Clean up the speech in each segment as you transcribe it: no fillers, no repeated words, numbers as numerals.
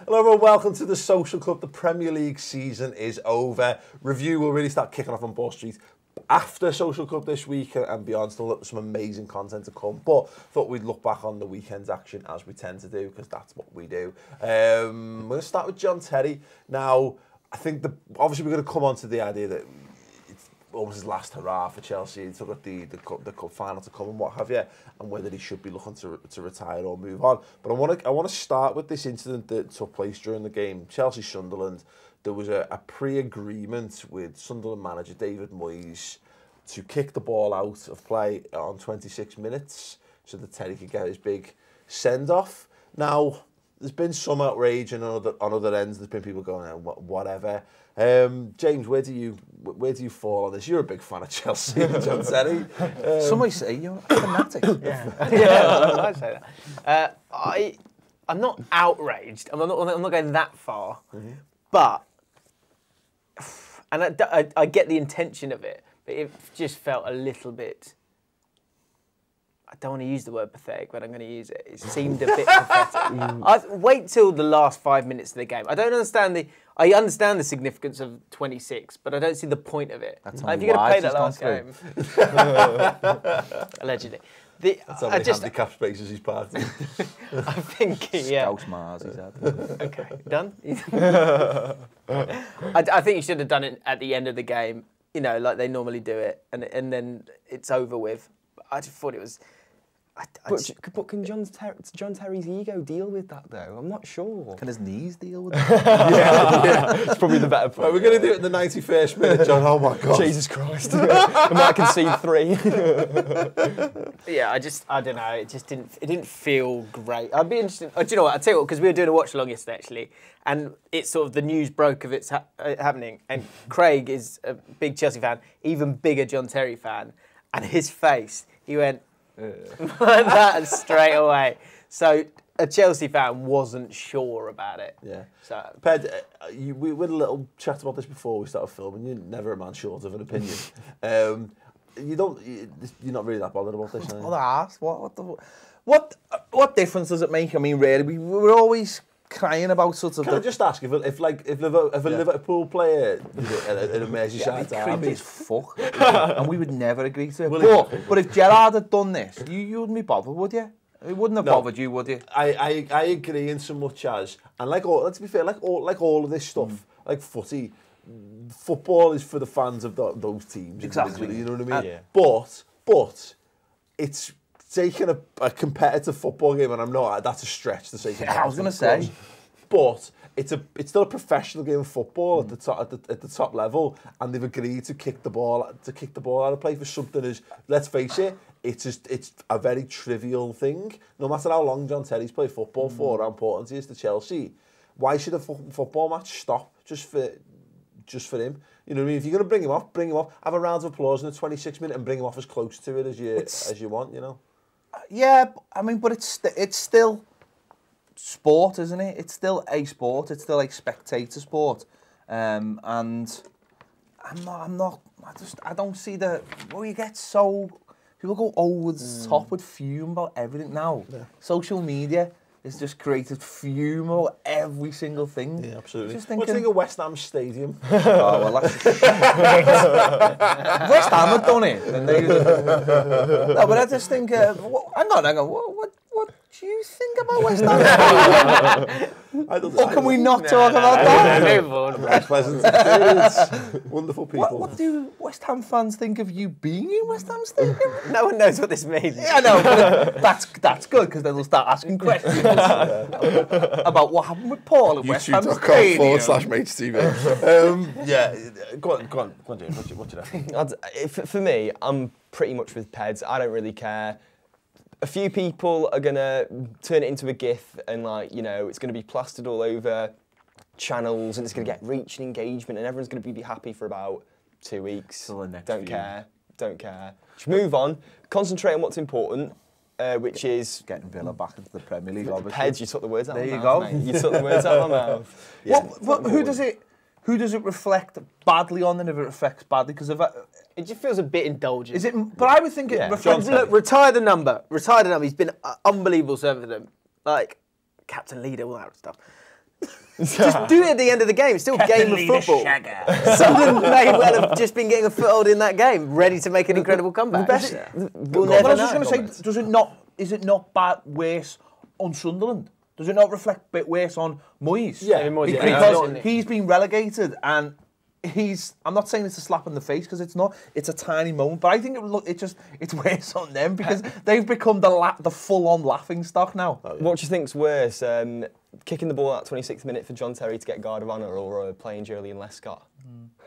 Hello everyone, welcome to the Social Club. The Premier League season is over. Review will really start kicking off on Ball Street after Social Club this week and beyond. Still some amazing content to come, but thought we'd look back on the weekend's action as we tend to do, because that's what we do. We're going to start with John Terry. Now, I think obviously we're going to come on to the idea that it's almost his last hurrah for Chelsea. He took up the cup final to come and what have you, and whether he should be looking to retire or move on. But I want to start with this incident that took place during the game, Chelsea-Sunderland. There was a pre-agreement with Sunderland manager David Moyes to kick the ball out of play on 26 minutes so that Terry could get his big send-off. Now, there's been some outrage and on other ends. There's been people going, whatever. James, where do you fall on this? You're a big fan of Chelsea, John Terry. Some might say you're a fanatic. I say that. I'm not outraged. I'm not going that far, but and I get the intention of it, but it just felt a little bit. I don't want to use the word pathetic, but I'm going to use it. It seemed a bit pathetic. Wait till the last 5 minutes of the game. I understand the significance of 26, but I don't see the point of it. That's if you're going to play that last game, allegedly. That's how many handicap spaces he's partying. I'm thinking, yeah. Scouse Mars, he's had. Okay, done? I think you should have done it at the end of the game, like they normally do it, and then it's over with. I just thought it was... But can John Terry's ego deal with that, though? I'm not sure. Can his knees deal with that? yeah, it's probably the better point. Right, we're going to do it in the 91st minute, John. Oh, my God. Jesus Christ. I might concede 3. Yeah, I don't know. It didn't feel great. I'd be interested... do you know what? I'll tell you what, because we were doing a watch-along yesterday, actually, and it's sort of the news broke of it's happening, and Craig is a big Chelsea fan, even bigger John Terry fan, and his face, he went... that straight away. So a Chelsea fan wasn't sure about it. Yeah. So Ped, we had a little chat about this before we started filming. You're never a man short of an opinion. You're not really that bothered about this. What arse? What difference does it make? I mean, really, we're always crying about sort of. Can I just ask if a Liverpool player in a Merseyside derby as fuck, and we would never agree to it. But if Gerrard had done this, you wouldn't be bothered, would you? It wouldn't have bothered you, would you? I agree in so much as, and let's be fair, like all of this stuff, like football is for the fans of those teams. Exactly. You know what I mean? Yeah. But it's taking a competitive football game, and I'm not. That's a stretch to say. I was going to say, but it's still a professional game of football at the top level, and they've agreed to kick the ball out of play for something as, let's face it, it's a very trivial thing. No matter how long John Terry's played football for, how important he is to Chelsea, why should a football match stop just for him? You know what I mean? If you're going to bring him off. Have a round of applause in the 26th minute and bring him off as close to it as you want. Yeah, I mean, but it's still sport, isn't it? It's still a sport. It's still a spectator sport, and I don't see you get so people go over the top with fume about everything now. Yeah. Social media has just created fume about every single thing. Yeah, absolutely. What do you think of West Ham Stadium? Oh, well, that's West Ham had done it. And no, but I just think, hang on, what do you think about West Ham? Or can we not talk about that? Pleasant experience. Wonderful people. What do West Ham fans think of you being in West Ham Stadium? No one knows what this means. Yeah, I know, but that's good, because then they'll start asking questions about what happened with Paul at West Ham Stadium. YouTube.com/MateTV. Yeah, go on, James. What do you think? For me, I'm pretty much with Peds. I don't really care. A few people are going to turn it into a GIF and, it's going to be plastered all over channels and it's going to get reach and engagement and everyone's going to be happy for about 2 weeks. Don't care. Just move on. Concentrate on what's important, which is... Getting Villa back into the Premier League, obviously. Peds, you took the words out of my mouth. There you go. You took the words out of my mouth. Yeah. Who does it reflect badly on, and if it affects badly? Because it just feels a bit indulgent. Is it? But I would think it reflects. Look, retire the number. He's been unbelievable servant for them, like captain, leader, all that stuff. Just do it at the end of the game. It's still a game of football. Sunderland may well have just been getting a foothold in that game, ready to make an incredible comeback. We'll never I was know. just going to say, is it not bad worse on Sunderland? Does it not reflect a bit worse on Moyes? Yeah, Moyes, Because he's been relegated and I'm not saying it's a slap in the face because it's not. It's a tiny moment, but I think it's worse on them because they've become the full-on laughing stock now. What do you think's worse, kicking the ball at 26th minute for John Terry to get guard of honour, or playing Julian Lescott?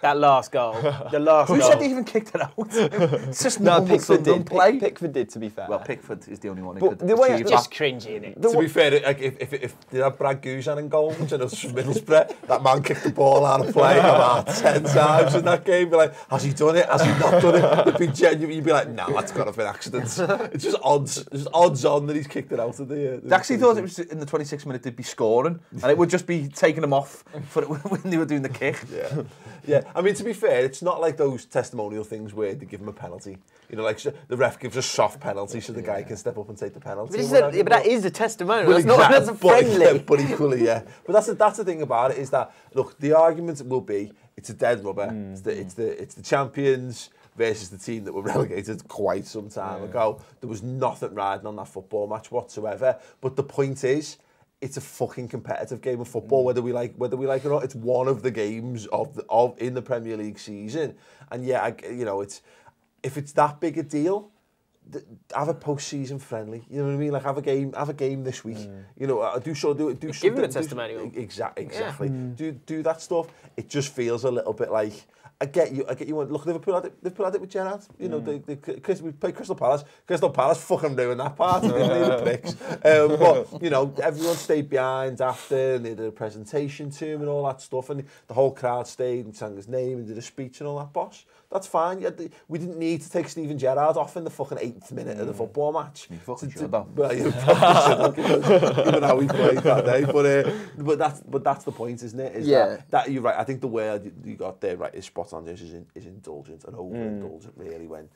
That last goal. The last Who goal. said they even kicked it out? It's just No, normal Pickford did. play. Pickford did, to be fair. Well, Pickford is the only one who But could the way achieve Just that. cringy, innit? To be fair, like, if they had Brad Guzan in goal, which I know from Middlesbrough, that man kicked the ball out of play about 10 times in that game. Be like, has he done it? Has he not done it? It'd be genuine. You'd be like, no, that's got to have been accidents. It's just odds on that he's kicked it out of the. They actually thought it was in the 26th minute they'd be scoring, and it would just be taking them off for when they were doing the kick. Yeah, yeah. I mean, to be fair, it's not like those testimonial things where they give him a penalty. You know, like the ref gives a soft penalty so the guy can step up and take the penalty. But that is a testimonial. Well, That's a friendly. But equally, yeah. But that's the thing about it is that, look, the argument will be it's a dead rubber. It's the champions versus the team that were relegated quite some time ago. There was nothing riding on that football match whatsoever. But the point is, it's a fucking competitive game of football, whether we like it or not. It's one of the games in the Premier League season, and yeah, if it's that big a deal, have a post-season friendly. You know what I mean? Like have a game this week. You know, do something. Give them a testimonial. Exactly. Yeah. Do that stuff. It just feels a little bit like. I get you. Look, Liverpool had it with Gerrard. You know, we played Crystal Palace. Crystal Palace fucking ruined that part. They the pricks. But you know, everyone stayed behind after, and they did a presentation to him and all that stuff, and the whole crowd stayed and sang his name and did a speech and all that bosh. That's fine. We didn't need to take Steven Gerrard off in the fucking 8th minute of the football match. You fucking should though. Well, you probably should, given how he played that day. But that's the point, isn't it? That you're right. I think the word you got there right is spot on. This is indulgent and overindulgent. Really, when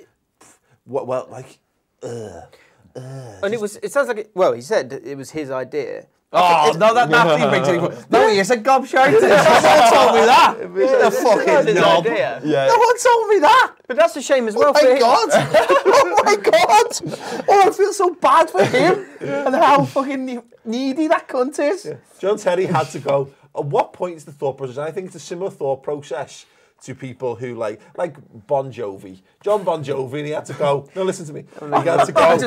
And it sounds like he said it was his idea. Oh, no, that thing makes any sense. No, he is a gobshite. Someone told me that. The fucking knob. Yeah. No one told me that. But that's a shame as well. Oh my God. Oh my God. Oh, I feel so bad for him and how fucking needy that cunt is. Yeah. John Terry had to go. At what point is the thought process? And I think it's a similar thought process to people who like Bon Jovi. John Bon Jovi, and he had to go, no, listen to me. He had to go,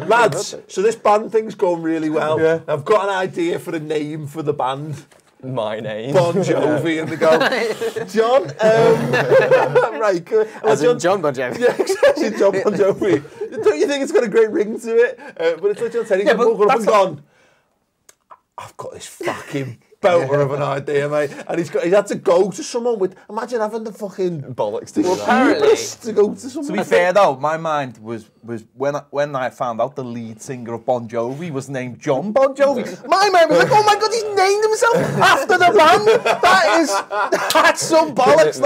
lads, so this band thing's going really well. Yeah. I've got an idea for a name for the band. My name. Bon Jovi, and they go, John, right, good. As in John Bon Jovi. Yeah, exactly, John Bon Jovi. Don't you think it's got a great ring to it? But it's like John Terry woken up and gone, I've got this fucking belter of an idea, mate. And he had to go to someone with, imagine having the fucking bollocks to apparently to go to someone. To be fair though, my mind was when I found out the lead singer of Bon Jovi was named John Bon Jovi. My mind was like, oh my God, he's named himself after the band. That's some bollocks.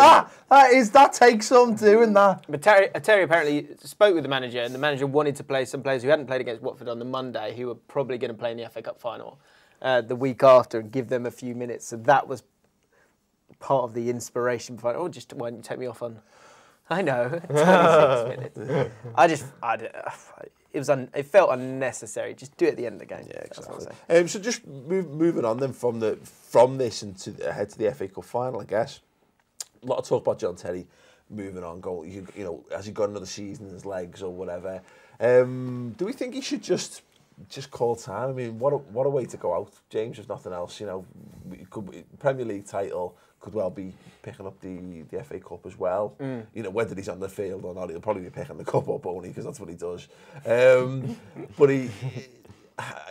That takes some doing that. But Terry apparently spoke with the manager, and the manager wanted to play some players who hadn't played against Watford on the Monday, who were probably going to play in the FA Cup final the week after, and give them a few minutes. So that was part of the inspiration behind, just why don't you take me off on, I know, 26 minutes. It felt unnecessary. Just do it at the end of the game. Yeah, exactly. So just moving on then from this and ahead to the FA Cup final, I guess. A lot of talk about John Terry moving on, going, you know, has he got another season in his legs or whatever? Do we think he should just call time? I mean, what a way to go out, James, if nothing else. You know, Premier League title, could well be picking up the FA Cup as well. You know, whether he's on the field or not, he'll probably be picking the cup up only because that's what he does. But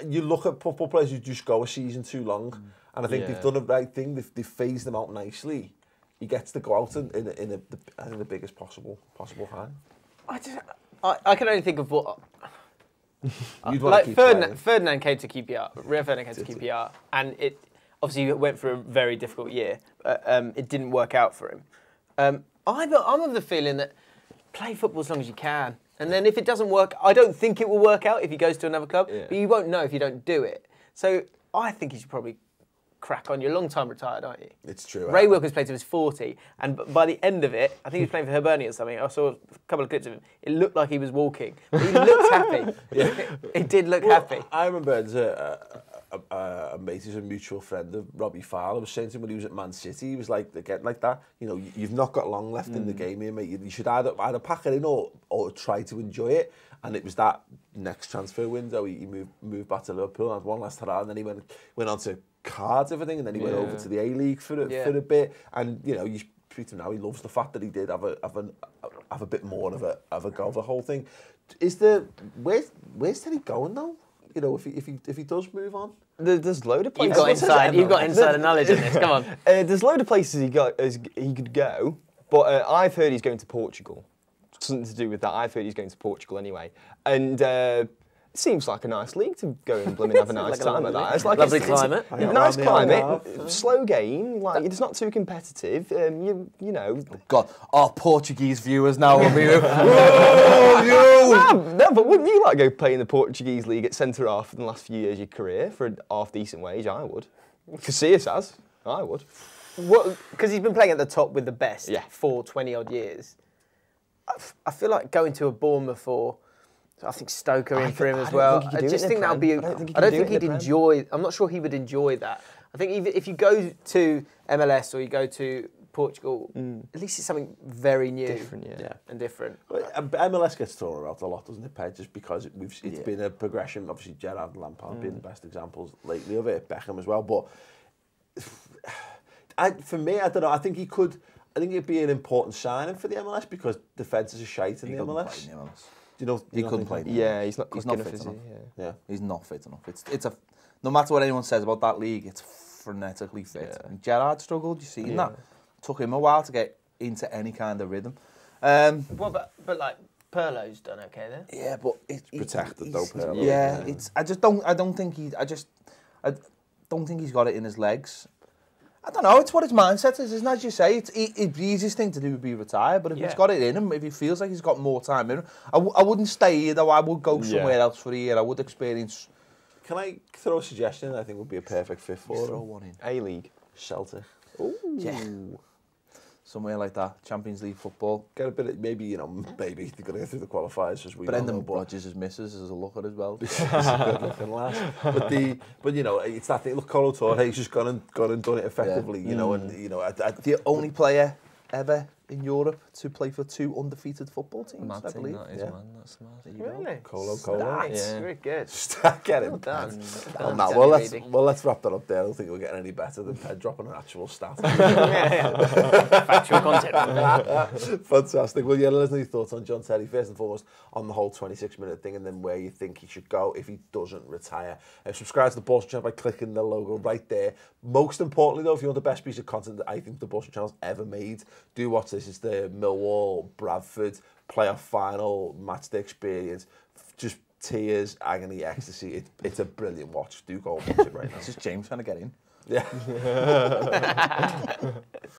you look at football players who just go a season too long, and I think they've done the right thing. They've phased them out nicely. He gets to go out in the biggest possible time. I can only think of what. Like Ferdinand came to QPR. Rio Ferdinand came to QPR, and it obviously went through a very difficult year. It didn't work out for him. I'm of the feeling that play football as long as you can, and then if it doesn't work, I don't think it will work out if he goes to another club. Yeah. But you won't know if you don't do it. So I think he should probably crack on. You're a long time retired, aren't you? It's true. Ray Wilkins played till he was 40, and by the end of it, I think he was playing for Hibernian or something. I saw a couple of clips of him. It looked like he was walking. But he looked happy. He did look happy. I remember there's a mate who's a mutual friend of Robbie Fowler was saying to him when he was at Man City, he was like, again, like that, you know, you've not got long left in the game here, mate. You should either pack it in or try to enjoy it. And it was that next transfer window, he moved back to Liverpool and had one last hurrah, and then he went on to Cardiff, I think, and then he went over to the A-League for a bit. And you know, you speak to him now, he loves the fact that he did have a bit more of a go of the whole thing. Where's Teddy going now? You know, if he does move on, there's load of places. You've got insider knowledge in this. Come on. There's load of places he could go, but I've heard he's going to Portugal. Something to do with that. I've heard he's going to Portugal anyway, and it seems like a nice league to go and blooming have a nice time at that. It's like lovely climate. Nice climate, slow game. Like it's not too competitive. You know. God, our Portuguese viewers now will be. No, but wouldn't you like go play in the Portuguese league at centre half in the last few years of your career for a half decent wage? I would. Casillas has. I would. Because he's been playing at the top with the best for 20 odd years. I feel like going to a Bournemouth or I think Stoke are in for him as well. I just think that would be. I don't think he'd enjoy. I'm not sure he would enjoy that. I think even if you go to MLS or you go to Portugal, at least it's something very new, and different. MLS gets thrown about a lot, doesn't it, Ped? Just because it's been a progression. Obviously, Gerrard and Lampard being the best examples lately of it. Beckham as well, but for me, I don't know. I think he could. I think it'd be an important signing for the MLS because defences are shite in the MLS. Do you know he couldn't play? Yeah, he's not fit enough. Yeah, he's not fit enough. It's a no matter what anyone says about that league, it's frenetically fit. Yeah. And Gerrard struggled. You seen that? Took him a while to get into any kind of rhythm. Well, but like Pirlo's done okay there. Yeah, but it's protected though. Pirlo. Yeah, it's. I don't think he's got it in his legs. I don't know, it's what his mindset is, isn't it? As you say, the easiest thing to do would be retire, but if he's got it in him, if he feels like he's got more time in him, I wouldn't stay here though, I would go somewhere else for a year, I would experience... Can I throw a suggestion I think would be a perfect fit for him? Throw one in. A-League. Celtic. Ooh. Yeah. Somewhere like that, Champions League football. Get a bit of, maybe they're going to get through the qualifiers as we know. Brendan Rodgers' missus is a looker as well. He's a good looking lass. But you know, it's that thing. Look, Colo Torre, he's just gone and done it effectively. You know, and you know, the only player ever in Europe to play for 2 undefeated football teams, I believe. That is, man. That's smart. Really? Colo. Very good. Get it. Well done. Well, let's wrap that up there. I don't think we're getting any better than Ped dropping an actual stat. Factual content. Fantastic. Well, let us know your thoughts on John Terry, first and foremost, on the whole 26-minute thing, and then where you think he should go if he doesn't retire. Subscribe to the Boston Channel by clicking the logo right there. Most importantly, though, if you want the best piece of content that I think the Boston Channel's ever made, do watch this. It's the Millwall-Bradford playoff final matchday experience. Just tears, agony, ecstasy. It's a brilliant watch. Do go and watch it right now. This is James trying to get in. Yeah.